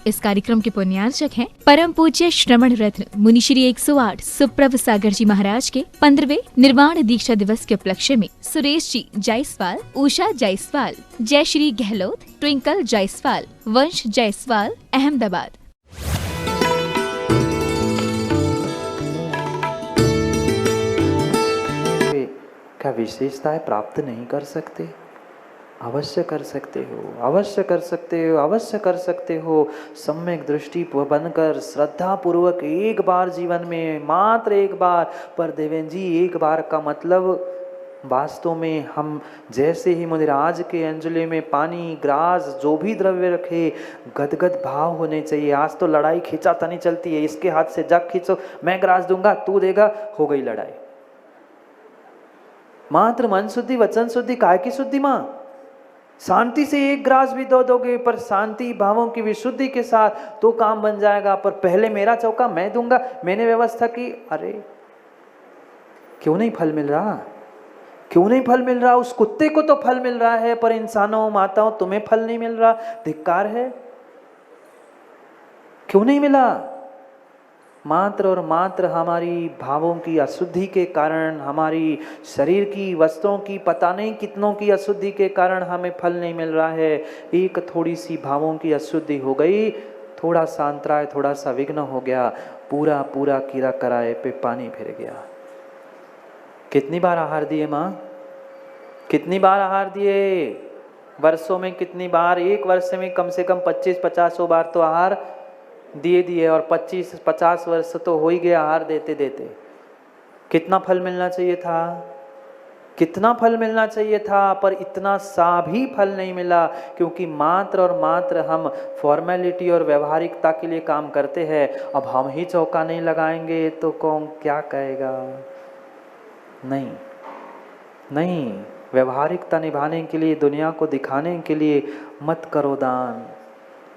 इस कार्यक्रम के पुण्यार्चक हैं परम पूज्य श्रवण रत्न मुनिश्री 108 सुप्रभ सागर जी महाराज के 15वें निर्वाण दीक्षा दिवस के उपलक्ष्य में सुरेश जी जायसवाल, उषा जायसवाल, जय श्री गहलोत, ट्विंकल जायसवाल, वंश जायसवाल, अहमदाबाद। क्या विशेषताएं प्राप्त नहीं कर सकते? अवश्य कर सकते हो, अवश्य कर सकते हो, अवश्य कर सकते हो। सम्यक दृष्टि बनकर श्रद्धा पूर्वक एक बार जीवन में, मात्र एक बार, पर देवेन जी एक बार का मतलब वास्तव में हम जैसे ही मुनिराज के अंजलि में पानी, ग्रास, जो भी द्रव्य रखे, गदगद भाव होने चाहिए। आज तो लड़ाई खींचातानी चलती है, इसके हाथ से जग खींचो, मैं ग्रास दूंगा, तू देगा, हो गई लड़ाई। मात्र मन शुद्धि, वचन शुद्धि, काय की शुद्धि माँ? शांति से एक ग्रास भी दो दोगे, पर शांति भावों की विशुद्धि के साथ तो काम बन जाएगा। पर पहले मेरा चौका मैं दूंगा, मैंने व्यवस्था की, अरे क्यों नहीं फल मिल रहा? क्यों नहीं फल मिल रहा? उस कुत्ते को तो फल मिल रहा है, पर इंसानों, माताओं, तुम्हें फल नहीं मिल रहा। धिक्कार है। क्यों नहीं मिला? मात्र और मात्र हमारी भावों की अशुद्धि के कारण, हमारी शरीर की वस्तुओं की पता नहीं कितनों की अशुद्धि के कारण हमें फल नहीं मिल रहा है। एक थोड़ी सी भावों की अशुद्धि हो गई, थोड़ा सा अंतराय, थोड़ा सा विघ्न हो गया, पूरा पूरा कीड़ा कराए पे पानी फिर गया। कितनी बार आहार दिए माँ? कितनी बार आहार दिए? वर्षों में कितनी बार? एक वर्ष में कम से कम 25-50 बार तो आहार दिए और 25-50 वर्ष तो हो ही गया आहार देते देते। कितना फल मिलना चाहिए था? कितना फल मिलना चाहिए था? पर इतना सा भी फल नहीं मिला, क्योंकि मात्र और मात्र हम फॉर्मेलिटी और व्यवहारिकता के लिए काम करते हैं। अब हम ही चौका नहीं लगाएंगे तो कौन क्या कहेगा? नहीं नहीं, व्यवहारिकता निभाने के लिए, दुनिया को दिखाने के लिए मत करो दान,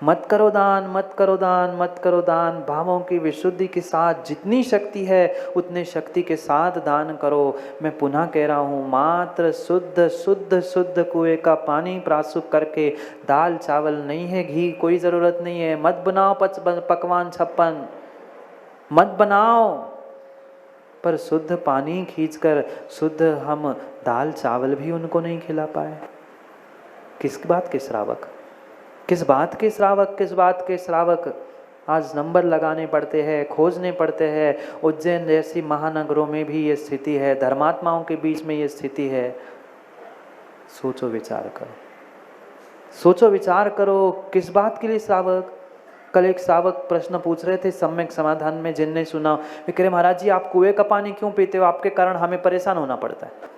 मत करो दान, मत करो दान, मत करो दान। भावों की विशुद्धि के साथ जितनी शक्ति है उतने शक्ति के साथ दान करो। मैं पुनः कह रहा हूँ, मात्र शुद्ध शुद्ध शुद्ध कुएं का पानी प्राशुक करके, दाल चावल नहीं है, घी कोई ज़रूरत नहीं है, मत बनाओ पकवान 56, मत बनाओ, पर शुद्ध पानी खींचकर शुद्ध हम दाल चावल भी उनको नहीं खिला पाए। किस बात के श्रावक? किस बात के श्रावक? किस बात के श्रावक? आज नंबर लगाने पड़ते हैं, खोजने पड़ते हैं। उज्जैन जैसी महानगरों में भी ये स्थिति है, धर्मात्माओं के बीच में ये स्थिति है। सोचो विचार करो, सोचो विचार करो, किस बात के लिए श्रावक? कल एक श्रावक प्रश्न पूछ रहे थे सम्यक समाधान में, जिनने सुना, वे कह रहे महाराज जी आप कुएं का पानी क्यों पीते हो? आपके कारण हमें परेशान होना पड़ता है।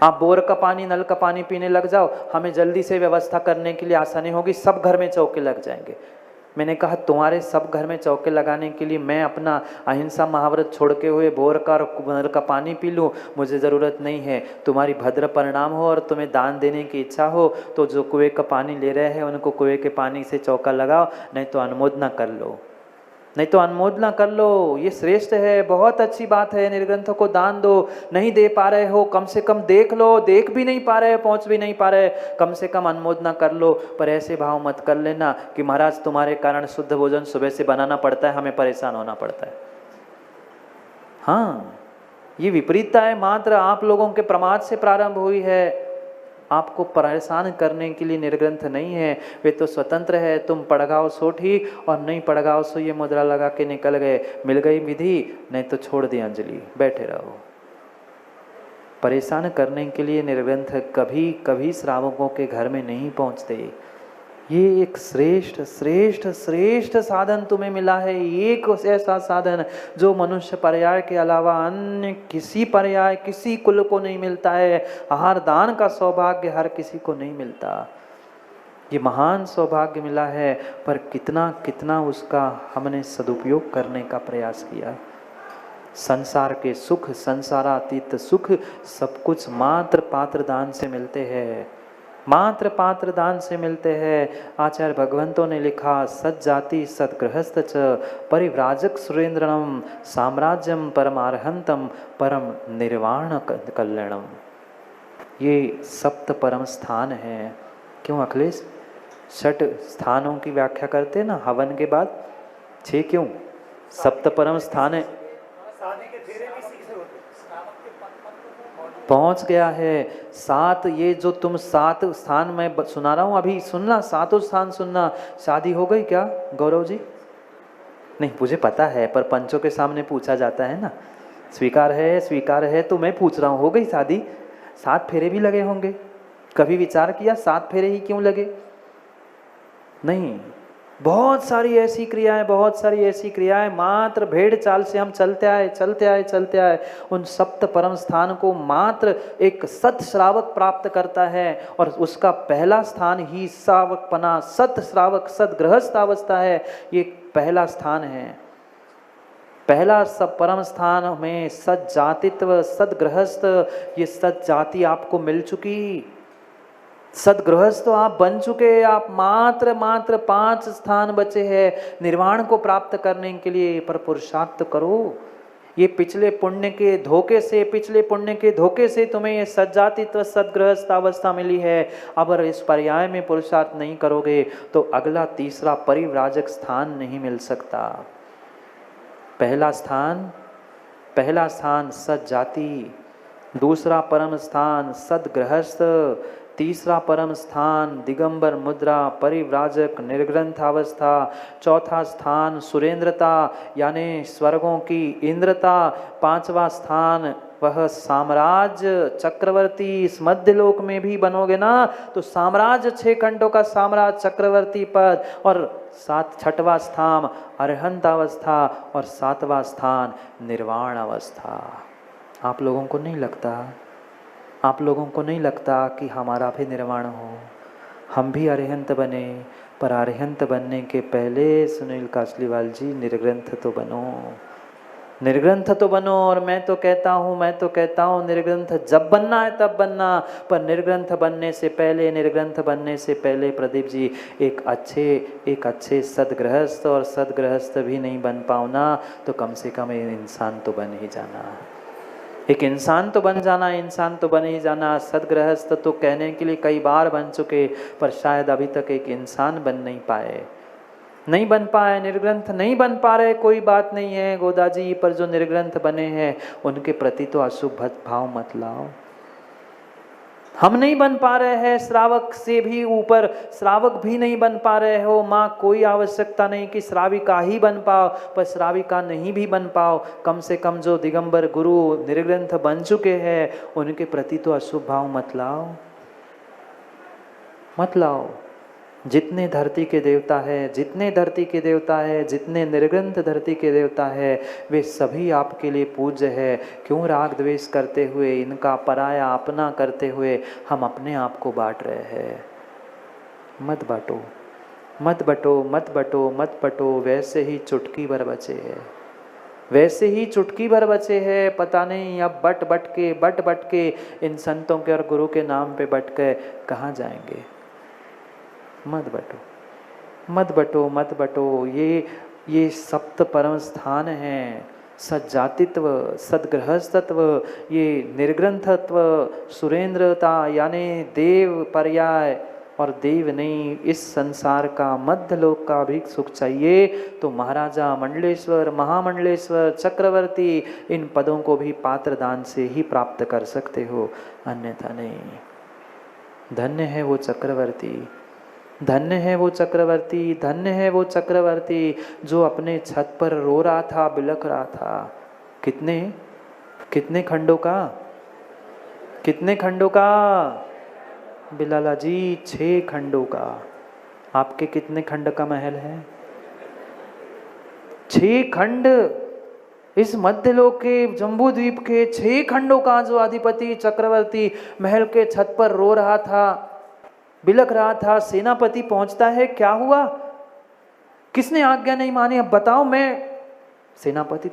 आप बोर का पानी, नल का पानी पीने लग जाओ, हमें जल्दी से व्यवस्था करने के लिए आसानी होगी, सब घर में चौके लग जाएंगे। मैंने कहा तुम्हारे सब घर में चौके लगाने के लिए मैं अपना अहिंसा महाव्रत छोड़ के हुए बोर का और नल का पानी पी लूँ, मुझे ज़रूरत नहीं है। तुम्हारी भद्र परिणाम हो और तुम्हें दान देने की इच्छा हो तो जो कुएं का पानी ले रहे हैं उनको कुएं के पानी से चौका लगाओ, नहीं तो अनुमोदना कर लो, नहीं तो अनुमोदना कर लो। ये श्रेष्ठ है, बहुत अच्छी बात है। निर्ग्रंथों को दान दो। नहीं दे पा रहे हो, कम से कम देख लो, देख भी नहीं पा रहे, पहुंच भी नहीं पा रहे, कम से कम अनुमोदना कर लो। पर ऐसे भाव मत कर लेना कि महाराज तुम्हारे कारण शुद्ध भोजन सुबह से बनाना पड़ता है, हमें परेशान होना पड़ता है। हाँ, ये विपरीतता है, मात्र आप लोगों के प्रमाद से प्रारंभ हुई है। आपको परेशान करने के लिए निर्ग्रंथ नहीं है, वे तो स्वतंत्र है। तुम पढ़गाओ सो ठीक और नहीं पढ़गाओ सो ये मुद्रा लगा के निकल गए, मिल गई विधि, नहीं तो छोड़ दी अंजलि, बैठे रहो। परेशान करने के लिए निर्ग्रंथ कभी कभी श्रावकों के घर में नहीं पहुंचते। ये एक श्रेष्ठ श्रेष्ठ श्रेष्ठ साधन तुम्हें मिला है, एक ऐसा साधन जो मनुष्य पर्याय के अलावा अन्य किसी पर्याय, किसी कुल को नहीं मिलता है। आहार दान का सौभाग्य हर किसी को नहीं मिलता। ये महान सौभाग्य मिला है, पर कितना कितना उसका हमने सदुपयोग करने का प्रयास किया। संसार के सुख, संसारातीत सुख सब कुछ मात्र पात्र दान से मिलते हैं, मात्र पात्र दान से मिलते हैं। आचार्य भगवंतों ने लिखा, सज्जाति सद्गृहस्थ च परिव्राजक सुरेंद्रनम साम्राज्यम परमारहंतम परम निर्वाण कल्याणम। ये सप्त परम स्थान है। क्यों अखिलेश? छठ स्थानों की व्याख्या करते हैं ना हवन के बाद। 6 क्यों? सप्त परम स्थान है। पहुंच गया है 7। ये जो तुम 7 स्थान मैं सुना रहा हूं अभी सुनना, 7 स्थान सुनना। शादी हो गई क्या गौरव जी? नहीं मुझे पता है, पर पंचों के सामने पूछा जाता है ना। स्वीकार है, स्वीकार है, तो मैं पूछ रहा हूँ हो गई शादी? 7 फेरे भी लगे होंगे, कभी विचार किया 7 फेरे ही क्यों लगे? नहीं, बहुत सारी ऐसी क्रियाएं, बहुत सारी ऐसी क्रियाएं मात्र भेड़ चाल से हम चलते आए चलते आए चलते आए। उन सप्त परम स्थान को मात्र एक सत श्रावक प्राप्त करता है, और उसका पहला स्थान ही श्रावकपना, सत श्रावक सद गृहस्थ अवस्था है। ये पहला स्थान है। पहला सब परम स्थान में सत जातित्व, सद गृहस्थ, ये सत जाति आपको मिल चुकी, सदगृहस्थ तो आप बन चुके। आप मात्र 5 स्थान बचे हैं निर्वाण को प्राप्त करने के लिए, पर पुरुषार्थ करो। ये पिछले पुण्य के धोखे से, पिछले पुण्य के धोखे से तुम्हें ये सज्जातित्व सदगृहस्थ अवस्था मिली है। अगर इस पर्याय में पुरुषार्थ नहीं करोगे तो अगला तीसरा परिव्राजक स्थान नहीं मिल सकता। पहला स्थान सज्जाति, दूसरा परम स्थान सदगृहस्थ, तीसरा परम स्थान दिगंबर मुद्रा परिव्राजक निर्ग्रंथ अवस्था, चौथा स्थान सुरेंद्रता यानी स्वर्गों की इंद्रता, पांचवा स्थान वह साम्राज्य चक्रवर्ती। इस मध्य लोक में भी बनोगे ना तो साम्राज्य 6 खंडों का साम्राज्य चक्रवर्ती पद, और 6वां स्थान अरहंत अवस्था, और 7वां स्थान निर्वाण अवस्था। आप लोगों को नहीं लगता कि हमारा भी निर्वाण हो, हम भी अरिहंत बने, पर अरिहंत बनने के पहले सुनील कासलीवाल जी निर्ग्रंथ तो बनो। और मैं तो कहता हूँ निर्ग्रंथ जब बनना है तब बनना, पर निर्ग्रंथ बनने से पहले प्रदीप जी एक अच्छे सदगृहस्थ, और सदगृहस्थ भी नहीं बन पाओ ना तो कम से कम इंसान तो बन ही जाना, एक इंसान तो बन ही जाना। सदगृहस्थ तो कहने के लिए कई बार बन चुके, पर शायद अभी तक एक इंसान बन नहीं पाए, निर्ग्रंथ नहीं बन पा रहे। कोई बात नहीं है गोदा जी, पर जो निर्ग्रंथ बने हैं उनके प्रति तो अशुभ भाव मत लाओ। हम नहीं बन पा रहे हैं, श्रावक से भी ऊपर श्रावक भी नहीं बन पा रहे हो। माँ कोई आवश्यकता नहीं कि श्राविका ही बन पाओ, पर श्राविका नहीं भी बन पाओ, कम से कम जो दिगंबर गुरु निर्ग्रंथ बन चुके हैं उनके प्रति तो अशुभ भाव मत लाओ। जितने धरती के देवता है, जितने निर्ग्रंथ धरती के देवता है, वे सभी आपके लिए पूज्य है। क्यों राग द्वेष करते हुए, इनका पराया अपना करते हुए हम अपने आप को बांट रहे हैं? मत बटो, वैसे ही चुटकी भर बचे हैं। पता नहीं अब बट के इन संतों के और गुरु के नाम पे बट के कहाँ जाएंगे। मत बटो। ये सप्त परम स्थान हैं, सज्जातित्व, सदगृहस्थत्व, ये निर्ग्रंथत्व, सुरेंद्रता यानी देव पर्याय, और देव नहीं, इस संसार का मध्य लोक का भी सुख चाहिए तो महाराजा, मंडलेश्वर, महामंडलेश्वर, चक्रवर्ती, इन पदों को भी पात्र दान से ही प्राप्त कर सकते हो, अन्यथा नहीं। धन्य है वो चक्रवर्ती जो अपने छत पर रो रहा था, बिलख रहा था। कितने खंडों का बिलाला जी? 6 खंडों का। आपके कितने खंड का महल है? 6 खंड। इस मध्यलोक के जम्बू द्वीप के 6 खंडों का जो अधिपति चक्रवर्ती महल के छत पर रो रहा था, बिलख रहा था। सेनापति पहुंचता है, क्या हुआ, किसने आज्ञा नहीं मानी, अब बताओ। मैं सेनापति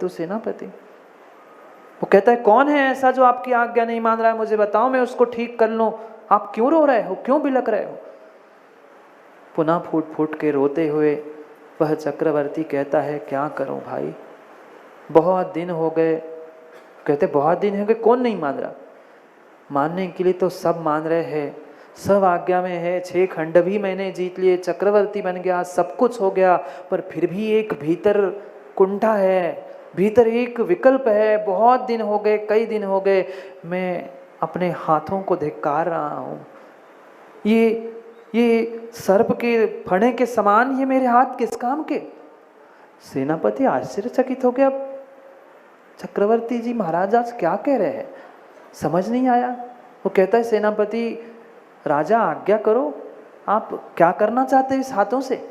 वो कहता है, कौन है ऐसा जो आपकी आज्ञा नहीं मान रहा है, मुझे बताओ, मैं उसको ठीक कर लूं। आप क्यों रो रहे हो, क्यों बिलख रहे हो? पुनः फूट के रोते हुए वह चक्रवर्ती कहता है, क्या करूं भाई, बहुत दिन हो गए। कहते बहुत दिन हो गए, कौन नहीं मान रहा? मानने के लिए तो सब मान रहे हैं, सब आज्ञा में है, 6 खंड भी मैंने जीत लिए, चक्रवर्ती बन गया, सब कुछ हो गया, पर फिर भी एक भीतर कुंठा है, भीतर एक विकल्प है। बहुत दिन हो गए, कई दिन हो गए, मैं अपने हाथों को धिक्कार रहा हूँ। ये सर्प के फणे के समान ये मेरे हाथ किस काम के? सेनापति आश्चर्यचकित हो गया। चक्रवर्ती जी महाराज आज क्या कह रहे हैं, समझ नहीं आया। वो कहता है, सेनापति राजा आज्ञा करो, आप क्या करना चाहते हैं इस हाथों से?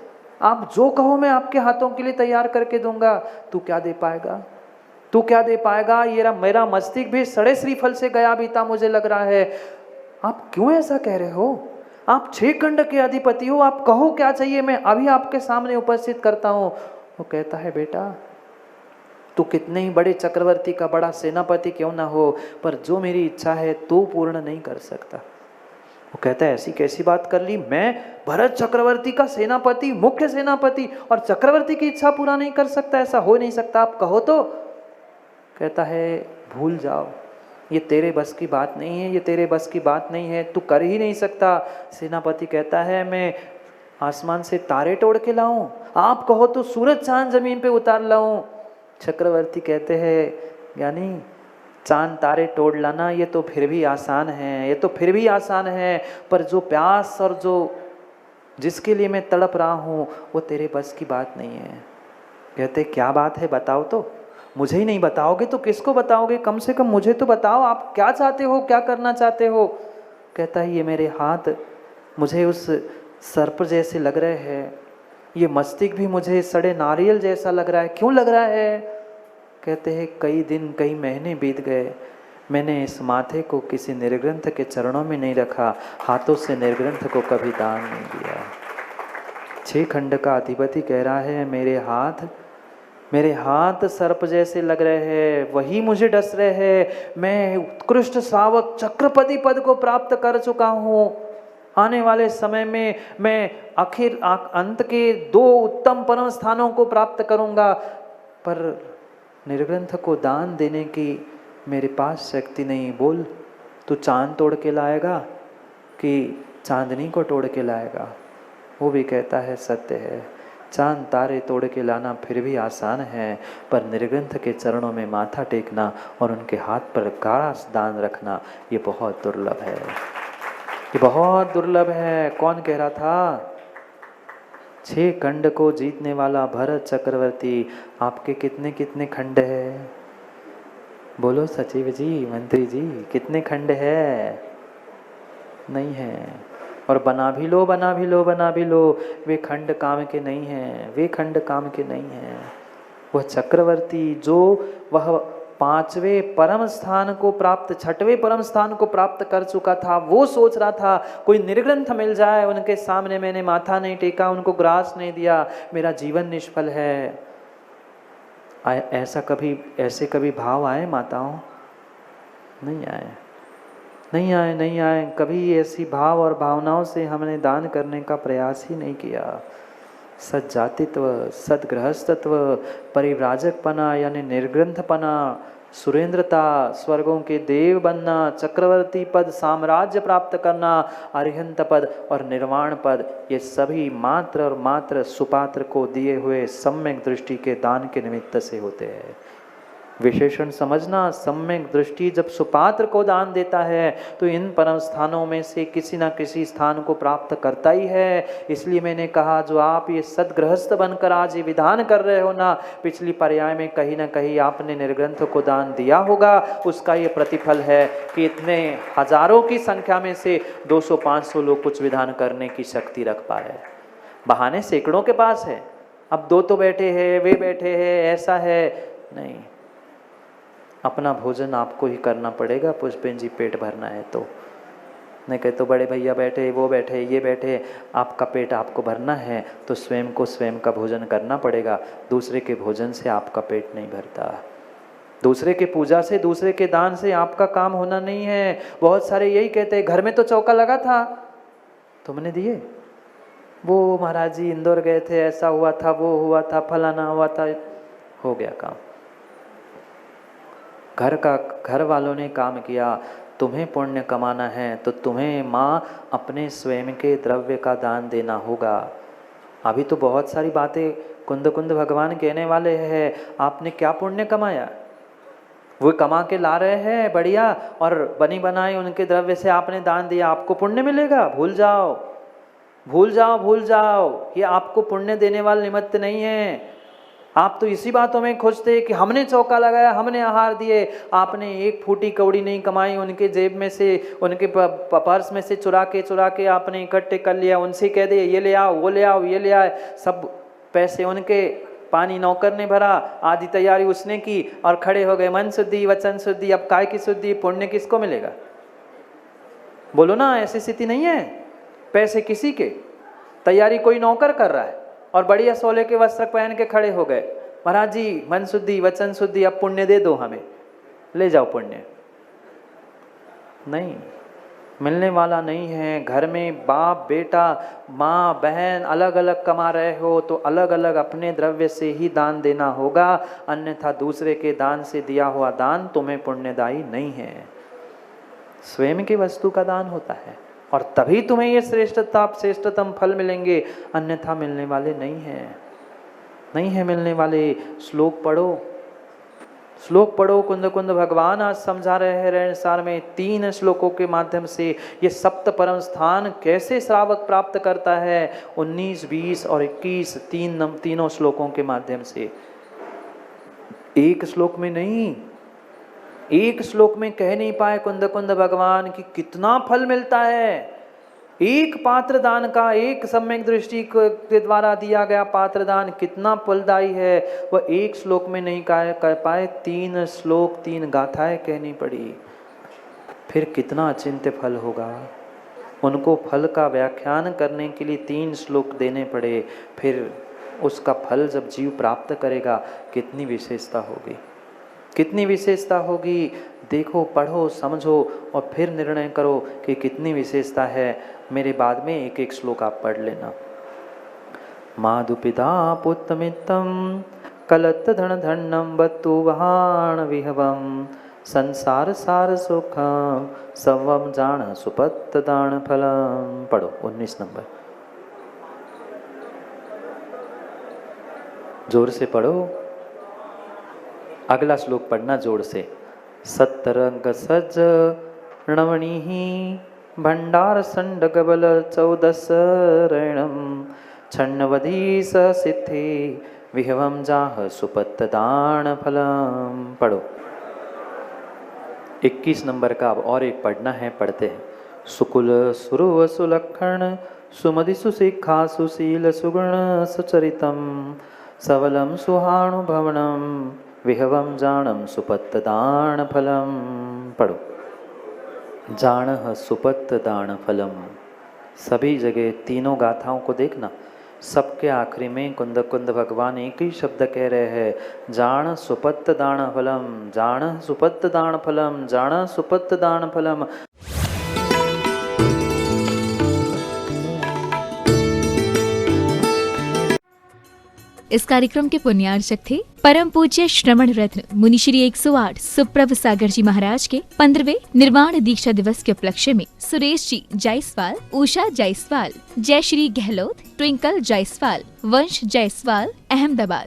आप जो कहो मैं आपके हाथों के लिए तैयार करके दूंगा। तू क्या दे पाएगा? तू क्या दे पाएगा? ये मेरा मस्तिष्क भी सड़े श्रीफल से गया बीता मुझे लग रहा है। आप क्यों ऐसा कह रहे हो? आप 6 खंड के अधिपति हो, आप कहो क्या चाहिए, मैं अभी आपके सामने उपस्थित करता हूँ। वो कहता है, बेटा तू कितने ही बड़े चक्रवर्ती का बड़ा सेनापति क्यों ना हो, पर जो मेरी इच्छा है तू पूर्ण नहीं कर सकता। वो कहता है, ऐसी कैसी बात कर ली? मैं भरत चक्रवर्ती का सेनापति, मुख्य सेनापति, और चक्रवर्ती की इच्छा पूरा नहीं कर सकता? ऐसा हो नहीं सकता, आप कहो तो। कहता है, भूल जाओ, ये तेरे बस की बात नहीं है, ये तेरे बस की बात नहीं है, तू कर ही नहीं सकता। सेनापति कहता है, मैं आसमान से तारे तोड़ के लाऊं? आप कहो तो सूरज चांद जमीन पे उतार लाऊं? चक्रवर्ती कहते हैं, ज्ञानी चांद तारे तोड़ लाना ये तो फिर भी आसान है, ये तो फिर भी आसान है, पर जो प्यास और जो जिसके लिए मैं तड़प रहा हूँ वो तेरे बस की बात नहीं है। कहते, क्या बात है, बताओ तो। मुझे ही नहीं बताओगे तो किसको बताओगे? कम से कम मुझे तो बताओ, आप क्या चाहते हो, क्या करना चाहते हो? कहता है, ये मेरे हाथ मुझे उस सर्प जैसे लग रहे हैं, ये मस्तिष्क भी मुझे सड़े नारियल जैसा लग रहा है। क्यों लग रहा है? कहते हैं, कई दिन कई महीने बीत गए, मैंने इस माथे को किसी निर्ग्रंथ के चरणों में नहीं रखा, हाथों से निर्ग्रंथ को कभी दान नहीं दिया। 6 खंड का अधिपति कह रहा है, मेरे हाथ सर्प जैसे लग रहे हैं, वही मुझे डस रहे हैं। मैं उत्कृष्ट श्रावक चक्रपति पद को प्राप्त कर चुका हूँ। आने वाले समय में मैं आखिर अंत के 2 उत्तम परम स्थानों को प्राप्त करूँगा, पर निर्ग्रंथ को दान देने की मेरे पास शक्ति नहीं। बोल, तू चांद तोड़ के लाएगा कि चांदनी को तोड़ के लाएगा? वो भी कहता है, सत्य है, चांद तारे तोड़ के लाना फिर भी आसान है, पर निर्ग्रंथ के चरणों में माथा टेकना और उनके हाथ पर काड़ा दान रखना ये बहुत दुर्लभ है, ये बहुत दुर्लभ है। कौन कह रहा था? 6 खंड को जीतने वाला भरत चक्रवर्ती। आपके कितने कितने खंड है? बोलो सचिव जी, मंत्री जी, कितने खंड है? नहीं है। और बना भी लो, बना भी लो, बना भी लो, वे खंड काम के नहीं हैं, वे खंड काम के नहीं हैं। वह चक्रवर्ती जो वह 5वें परम स्थान को प्राप्त, 6वें परम स्थान को प्राप्त कर चुका था, वो सोच रहा था कोई निर्ग्रंथ मिल जाए, उनके सामने मैंने माथा नहीं टेका, उनको ग्रास नहीं दिया, मेरा जीवन निष्फल है। ऐसे कभी भाव आए माताओं? नहीं आए, नहीं आए, नहीं आए। कभी ऐसी भाव और भावनाओं से हमने दान करने का प्रयास ही नहीं किया। सज्जातित्व, सदगृहस्थत्व, परिव्राजकपना यानी निर्ग्रंथपना, सुरेंद्रता, स्वर्गों के देव बनना, चक्रवर्ती पद, साम्राज्य प्राप्त करना, अरिहंत पद और निर्वाण पद, ये सभी मात्र और मात्र सुपात्र को दिए हुए सम्यक दृष्टि के दान के निमित्त से होते हैं। विशेषण समझना, सम्यक दृष्टि जब सुपात्र को दान देता है तो इन परम स्थानों में से किसी न किसी स्थान को प्राप्त करता ही है। इसलिए मैंने कहा, जो आप ये सदगृहस्थ बनकर आज ये विधान कर रहे हो ना, पिछली पर्याय में कहीं ना कहीं आपने निर्ग्रंथ को दान दिया होगा, उसका ये प्रतिफल है कि इतने हजारों की संख्या में से 200-500 लोग कुछ विधान करने की शक्ति रख पा रहे। बहाने सैकड़ों के पास है, अब 2 तो बैठे हैं, वे बैठे हैं, ऐसा है नहीं। अपना भोजन आपको ही करना पड़ेगा, पुष्पेन जी, पेट भरना है तो। नहीं कहे तो बड़े भैया बैठे, वो बैठे, ये बैठे, आपका पेट आपको भरना है तो स्वयं को स्वयं का भोजन करना पड़ेगा। दूसरे के भोजन से आपका पेट नहीं भरता, दूसरे के पूजा से, दूसरे के दान से आपका काम होना नहीं है। बहुत सारे यही कहते हैं, घर में तो चौका लगा था, तुमने दिए? वो महाराज जी इंदौर गए थे, ऐसा हुआ था, वो हुआ था, फलाना हुआ था, हो गया काम। घर वालों ने काम किया, तुम्हें पुण्य कमाना है तो तुम्हें माँ अपने स्वयं के द्रव्य का दान देना होगा। अभी तो बहुत सारी बातें कुंद कुंद भगवान कहने वाले हैं, आपने क्या पुण्य कमाया? वो कमा के ला रहे हैं बढ़िया, और बनी बनाई उनके द्रव्य से आपने दान दिया, आपको पुण्य मिलेगा? भूल जाओ, भूल जाओ, भूल जाओ, ये आपको पुण्य देने वाला निमित्त नहीं है। आप तो इसी बातों में खुश थे कि हमने चौका लगाया, हमने आहार दिए, आपने एक फूटी कौड़ी नहीं कमाई, उनके जेब में से, उनके पर्स में से चुरा के आपने इकट्ठे कर लिया, उनसे कह दिए ये ले आओ, वो ले आओ, ये ले आए, सब पैसे उनके, पानी नौकर ने भरा, आधी तैयारी उसने की और खड़े हो गए। मन शुद्धि, वचन शुद्धि, अब काय की शुद्धि, पुण्य किसको मिलेगा? बोलो ना, ऐसी स्थिति नहीं है। पैसे किसी के, तैयारी कोई नौकर कर रहा है और बढ़िया सोले के वस्त्र पहन के खड़े हो गए, महाराज जी मन शुद्धि, वचन शुद्धि, अब पुण्य दे दो हमें, ले जाओ पुण्य। नहीं, मिलने वाला नहीं है। घर में बाप बेटा माँ बहन अलग अलग कमा रहे हो तो अलग अलग अपने द्रव्य से ही दान देना होगा, अन्यथा दूसरे के दान से दिया हुआ दान तुम्हें पुण्यदायी नहीं है। स्वयं की वस्तु का दान होता है और तभी तुम्हें ये श्रेष्ठतम फल मिलेंगे, अन्यथा मिलने वाले नहीं है, नहीं है मिलने वाले। श्लोक पढ़ो, श्लोक पढ़ो। कुंद कुंद भगवान आज समझा रहे हैं रहनसार में 3 श्लोकों के माध्यम से ये सप्त परम स्थान कैसे श्रावक प्राप्त करता है। 19, 20 और 21 तीनों श्लोकों के माध्यम से। एक श्लोक में नहीं, एक श्लोक में कह नहीं पाए कुंद कुंद भगवान कि कितना फल मिलता है। एक पात्र दान का, एक सम्यक दृष्टि के द्वारा दिया गया पात्र दान कितना फलदायी है, वह एक श्लोक में नहीं कह पाए, 3 श्लोक 3 गाथाएं कहनी पड़ी। फिर कितना अचिंत्य फल होगा। उनको फल का व्याख्यान करने के लिए 3 श्लोक देने पड़े, फिर उसका फल जब जीव प्राप्त करेगा कितनी विशेषता होगी, कितनी विशेषता होगी। देखो, पढ़ो, समझो और फिर निर्णय करो कि कितनी विशेषता है। मेरे बाद में एक एक श्लोक आप पढ़ लेना। माधुपिता पुत्रमित्तम कलत धन धन्नम बतुवाण विहवम संसार सार सुखम सवम जान सुपत्त दान फलम। पढ़ो 19 नंबर, जोर से पढ़ो। अगला श्लोक पढ़ना जोर से। सत्तरंग सज णवणि भंडार संड गबल 14 रणम छन्नवधि सिद्धि विहवम जाह सुपत्त दान फलम। पढ़ो 21 नंबर का अब और एक पढ़ना है, पढ़ते हैं। सुकुल सुरुव सुलक्षण सुमधि सुशिखा सुशील सुगुण सुचरितम सवलम सुहानुभवनम विहवम जानम सुपत्त दान फलम। पढ़ो जान सुपत्त दान फलम। सभी जगह तीनों गाथाओं को देखना, सबके आखिरी में कुंद कुंद भगवान एक ही शब्द कह रहे हैं, जान सुपत्त दान फलम, जान सुपत्त दान फलम, जान सुपत्त दान फलम। इस कार्यक्रम के पुण्यार्चक थे परम पूज्य श्रवण रत्न मुनिश्री 108 सुप्रभ सागर जी महाराज के 15वें निर्वाण दीक्षा दिवस के उपलक्ष्य में सुरेश जी जायसवाल, उषा जायसवाल, जयश्री गहलोत, ट्विंकल जायसवाल, वंश जायसवाल, अहमदाबाद।